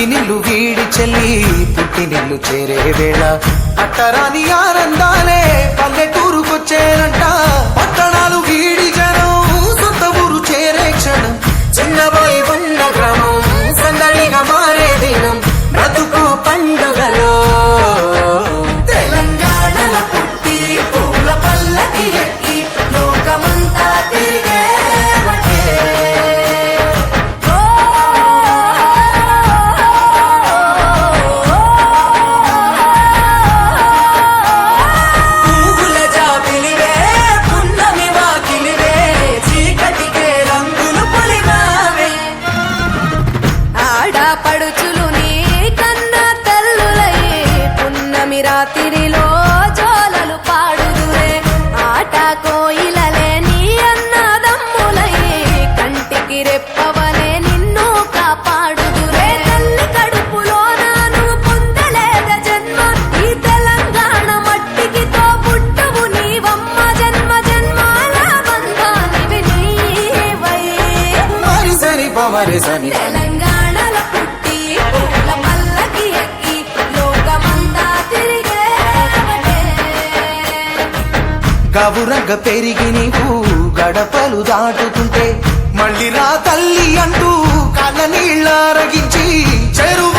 మెట్టినిల్లు వీడి చెల్లి పుట్టినిల్లు చేరే వేళ అట్టరాని ఆనందాలే పల్లెటూరుకొచ్చేనంట. పట్టణాలు వీడి జనం సొంత ఊరు చేరే క్షణం చిన్నబోయి ఉన్న గ్రామం సందడిగా మారే దినం బ్రతుకు పండుగలో తెలంగాణల పుట్టి పూల పల్లకి ఎక్కి లోకమంతా తిరిగే పడుచులు నీ కన్నా తల్లులయ్యే పున్నమి రాత్రిలో జోలలు పాడుదురే ఆట కోయిలలే నీ అన్నదమ్ములయ్యే కంటికి రెప్పవలే నిన్ను కాపాడుదురే తల్లి కడుపులో నాను పొందలేద జన్మ ఈ తెలంగాణ మట్టికి తో పుట్టవు నీవమ్మ జన్మ జన్మాల బంధానివి నీవై సరి పమరి సని తెలంగాణల పుట్టి పూల పల్లకి ఎక్కి లోకమంతా తిరిగే గవురగ పెరిగి నీవు గడపలు దాటుతుంటే మళ్ళీ రా తల్లి అంటూ కళ్ళ నీళ్ళ రగించి చెరువు